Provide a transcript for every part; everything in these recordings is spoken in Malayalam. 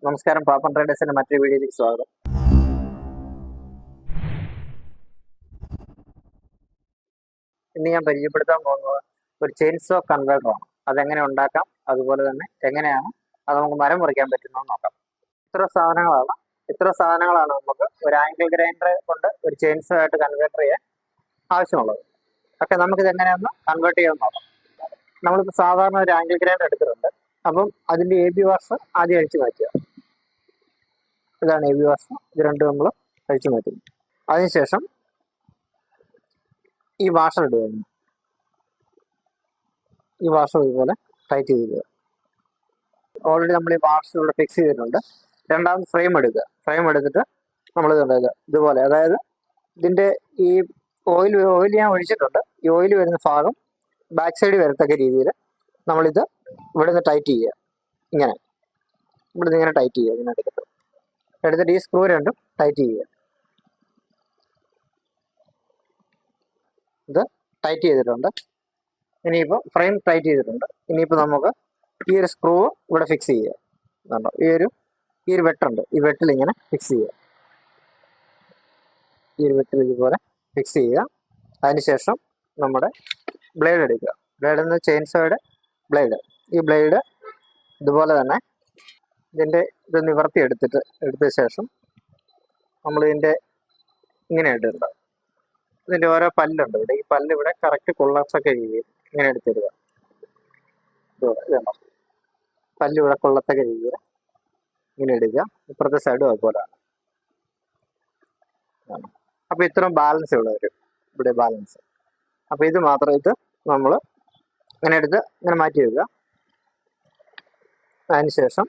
നമസ്കാരം, പാപ്പൻ ട്രേഡേഴ്സിന്റെ മറ്റൊരു വീഡിയോയിലേക്ക് സ്വാഗതം. ഇന്ന് ഞാൻ പരിചയപ്പെടുത്താൻ പോകുന്നത് ഒരു ചെയിൻസോ കൺവേർട്ടറാണ്. അതെങ്ങനെ ഉണ്ടാക്കാം, അതുപോലെ തന്നെ എങ്ങനെയാണ് അത് നമുക്ക് മരം മുറിക്കാൻ പറ്റുന്നത് നോക്കാം. ഇത്ര സാധനങ്ങളാണ് നമുക്ക് ഒരു ആംഗിൾ ഗ്രൈൻഡർ കൊണ്ട് ഒരു ചെയിൻസോ ആയിട്ട് കൺവേർട്ടർ ചെയ്യാൻ ആവശ്യമുള്ളത്. പക്ഷെ നമുക്കിത് എങ്ങനെയൊന്ന് കൺവേർട്ട് ചെയ്യാൻ നോക്കാം. നമ്മളിപ്പോൾ സാധാരണ ഒരു ആംഗിൾ ഗ്രൈൻഡർ എടുത്തിട്ടുണ്ട്. അപ്പം അതിന്റെ AB വാഷ് ആദ്യം അഴിച്ചു മാറ്റുക. ഇതാണ് AB വാഷ്. ഇത് രണ്ടും നമ്മൾ അഴിച്ചു മാറ്റുന്നു. അതിനുശേഷം ഈ വാഷർ ഇടുക. ഈ വാഷർ ഇതുപോലെ ടൈറ്റ് ചെയ്തിടുക. ഓൾറെഡി നമ്മൾ ഈ വാഷർ ഇവിടെ ഫിക്സ് ചെയ്തിട്ടുണ്ട്. രണ്ടാമത് ഫ്രെയിം എടുക്കുക. ഫ്രെയിം എടുത്തിട്ട് നമ്മൾ ഇതുപോലെ, അതായത് ഇതിന്റെ ഈ ഓയിൽ ഞാൻ ഒഴിച്ചിട്ടുണ്ട്. ഈ ഓയിൽ വരുന്ന ഭാഗം ബാക്ക് സൈഡ് വരത്തക്ക രീതിയിൽ നമ്മളിത് ഇവിടെ നിന്ന് ടൈറ്റ് ചെയ്യുക. ഇങ്ങനെ ടൈറ്റ് ചെയ്യുക. ഇങ്ങനെ എടുത്തിട്ട് ഈ സ്ക്രൂ രണ്ടും ടൈറ്റ് ചെയ്യുക. ഇത് ടൈറ്റ് ചെയ്തിട്ടുണ്ട്. ഇനിയിപ്പോൾ ഫ്രെയിം ടൈറ്റ് ചെയ്തിട്ടുണ്ട്. ഇനിയിപ്പോൾ നമുക്ക് ഈ ഒരു സ്ക്രൂ ഇവിടെ ഫിക്സ് ചെയ്യുക. കണ്ടോ, ഈ ഒരു വെട്ടുണ്ട്. ഈ വെട്ടിൽ ഇങ്ങനെ ഫിക്സ് ചെയ്യുക. ഈ ഒരു വെട്ടിൽ ഇതുപോലെ ഫിക്സ് ചെയ്യുക. അതിനുശേഷം നമ്മുടെ ബ്ലേഡ് എടുക്കുക. ബ്ലേഡ് എന്ന് ചെയിൻസോയുടെ ബ്ലേഡ്. ഈ ബ്ലേഡ് ഇതുപോലെ തന്നെ ഇത് നിവർത്തി എടുത്ത ശേഷം നമ്മൾ ഇങ്ങനെ ഇടുന്നുണ്ട്. ഇതിന്റെ ഓരോ പല്ലുണ്ട് ഇവിടെ. ഈ പല്ല് ഇവിടെ കറക്റ്റ് കൊള്ളത്തക്ക രീതിയിൽ ഇങ്ങനെ എടുത്തിടുക. പല്ല് ഇവിടെ കൊള്ളത്തക്ക രീതിയിൽ ഇങ്ങനെ ഇടുക. ഇപ്പുറത്തെ സൈഡും അതുപോലെയാണ്. അപ്പൊ ഇത്രയും ബാലൻസ് ഇവിടെ വരും. ഇവിടെ ബാലൻസ്. അപ്പൊ ഇത് നമ്മൾ ഇങ്ങനെ എടുത്ത് ഇങ്ങനെ മാറ്റി വെക്കുക. അതിനുശേഷം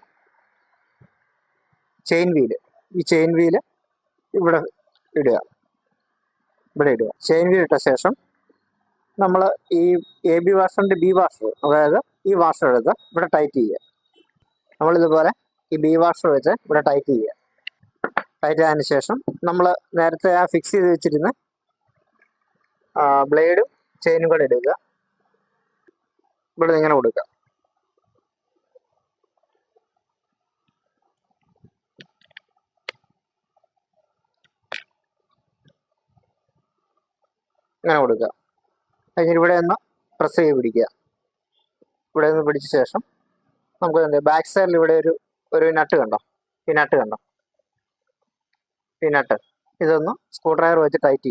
ഈ ചെയിൻ വീല് ഇവിടെ ഇടുക. ചെയിൻ വീൽ ഇട്ട ശേഷം നമ്മൾ ഈ AB വാഷറിന്റെ B വാഷർ, അതായത് ഈ വാഷർ എടുത്ത് ഇവിടെ ടൈറ്റ് ചെയ്യുക. നമ്മളിതുപോലെ ഈ B വാഷർ വെച്ച് ഇവിടെ ടൈറ്റ് ചെയ്യുക. ടൈറ്റ് ആയതിനു ശേഷം നമ്മൾ നേരത്തെ ഫിക്സ് ചെയ്ത് വെച്ചിരുന്ന ബ്ലേഡും ചെയിനും കൂടെ ഇടുക. ഇവിടെ ഇങ്ങനെ കൊടുക്കുക. ഇങ്ങനെ കൊടുക്കുക. കഴിഞ്ഞിട്ട് ഇവിടെ ഒന്ന് പ്രസ് ചെയ്ത് പിടിക്കുക. ഇവിടെ നിന്ന് പിടിച്ച ശേഷം നമുക്ക് ബാക്ക് സൈഡിൽ ഇവിടെ ഒരു നട്ട് കണ്ടോ. ഈ നട്ട് ഇതൊന്ന് സ്ക്രൂ ഡ്രൈവർ വെച്ച് ടൈറ്റ്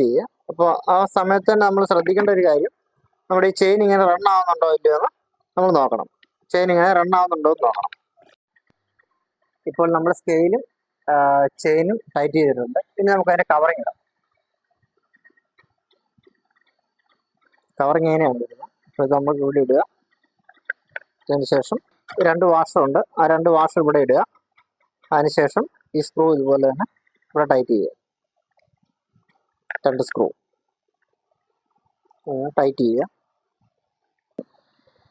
ചെയ്യുക. അപ്പോൾ ആ സമയത്ത് തന്നെ നമ്മൾ ശ്രദ്ധിക്കേണ്ട ഒരു കാര്യം, നമ്മുടെ ഈ ചെയിൻ ഇങ്ങനെ റൺ ആവുന്നുണ്ടോ ഇല്ലയോ എന്ന് നമ്മൾ നോക്കണം. നോക്കണം. ഇപ്പോൾ നമ്മൾ സ്കെയിലും ചെയിനും ടൈറ്റ് ചെയ്തിട്ടുണ്ട്. ഇനി നമുക്ക് അതിന്റെ കവറിങ് ഇടാം. കവറിങ് എങ്ങനെയാണ് ഇടുന്നത്? അപ്പോൾ ഇത് നമുക്ക് ഇവിടെ ഇടുക. അതിനുശേഷം 2 വാഷറുണ്ട്. ആ 2 വാഷർ ഇവിടെ ഇടുക. അതിനുശേഷം ഈ സ്ക്രൂ ഇതുപോലെ തന്നെ ഇവിടെ ടൈറ്റ് ചെയ്യുക. 2 സ്ക്രൂ ടൈറ്റ് ചെയ്യുക.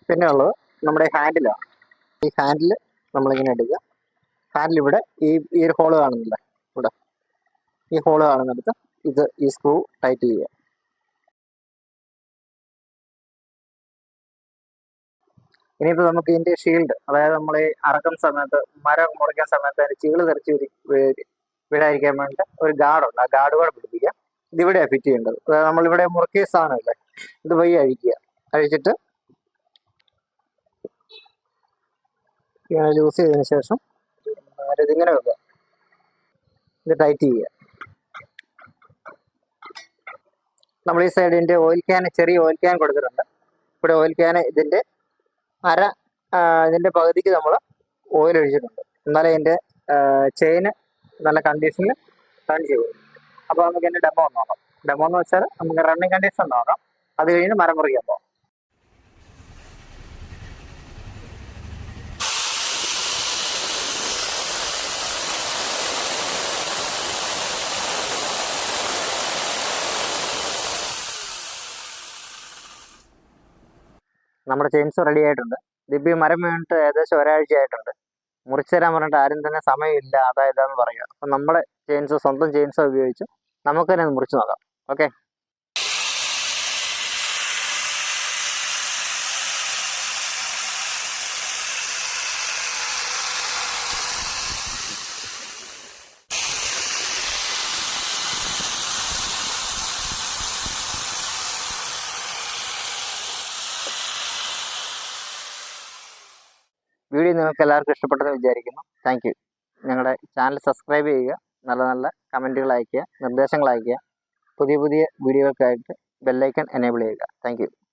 പിന്നെ ഉള്ളത് നമ്മുടെ ഹാൻഡിലാണ്. ഈ ഹാൻഡിൽ നമ്മളിങ്ങനെ എടുക്കുക. ഹാൻഡിൽ ഇവിടെ ഈ ഒരു ഹോള് കാണുന്നില്ല, ഇവിടെ ഈ ഹോള് കാണുന്നിടത്ത് ഈ സ്ക്രൂ ടൈറ്റ് ചെയ്യുക. ഇനിയിപ്പോൾ നമുക്ക് ഇതിന്റെ ഷീൽഡ്, അതായത് നമ്മൾ ഈ അറക്കുന്ന സമയത്ത്, മരം മുറിക്കുന്ന സമയത്ത് അതിന് ചീള് തെറിച്ച് വീഴാതിരിക്കാൻ വേണ്ടി ഒരു ഗാർഡുണ്ട്. ആ ഗാർഡ് കൂടെ പിടിപ്പിക്കുക. ഇതിവിടെയാണ് ഫിറ്റ് ചെയ്യേണ്ടത്. അതായത് നമ്മളിവിടെ മുറുക്കിയ സാധനമില്ലേ, ഇത് വഴി അഴിച്ചിട്ട് ലൂസ് ചെയ്തതിന് ശേഷം ഇതിങ്ങനെ വെക്കുക. ഇത് ടൈറ്റ് ചെയ്യുക. നമ്മൾ ഈ സൈഡിന്റെ ചെറിയ ഓയിൽ ക്യാൻ കൊടുത്തിട്ടുണ്ട്. ഇവിടെ ഓയിൽ ക്യാൻ ഇതിന്റെ പകുതിക്ക് നമ്മൾ ഓയിൽ ഒഴിച്ചിട്ടുണ്ട്. എന്നാലേ ഇതിന്റെ ചെയിന് നല്ല കണ്ടീഷനിൽ റൺ ചെയ്യും. അപ്പോൾ നമുക്ക് ഇതിന്റെ ഡെമോ നോക്കാം. ഡെമോ എന്ന് വെച്ചാൽ നമുക്ക് റണ്ണിങ് കണ്ടീഷൻ നോക്കാം. അത് കഴിഞ്ഞ് മരം മുറിക്കാൻ പോകാം. നമ്മുടെ ചെയിൻസ് റെഡി ആയിട്ടുണ്ട്. ഇതിപ്പോൾ മരം വീണിട്ട് ഏകദേശം ഒരാഴ്ച ആയിട്ടുണ്ട്. മുറിച്ചു തരാൻ പറഞ്ഞിട്ട് ആരും തന്നെ സമയമില്ല, അതായതാന്ന് പറയുക. അപ്പം നമ്മുടെ സ്വന്തം ചെയിൻസോ ഉപയോഗിച്ച് നമുക്ക് തന്നെ മുറിച്ച് നോക്കാം. ഓക്കെ. വീഡിയോ നിങ്ങൾക്ക് എല്ലാവർക്കും ഇഷ്ടപ്പെട്ടെന്ന് വിചാരിക്കുന്നു. Thank you. ഞങ്ങളുടെ ചാനൽ സബ്സ്ക്രൈബ് ചെയ്യുക, നല്ല നല്ല കമൻറ്റുകൾ അയയ്ക്കുക, നിർദ്ദേശങ്ങൾ അയയ്ക്കുക. പുതിയ പുതിയ വീഡിയോകൾക്കായിട്ട് ബെല്ലൈക്കൺ എനേബിൾ ചെയ്യുക. Thank you.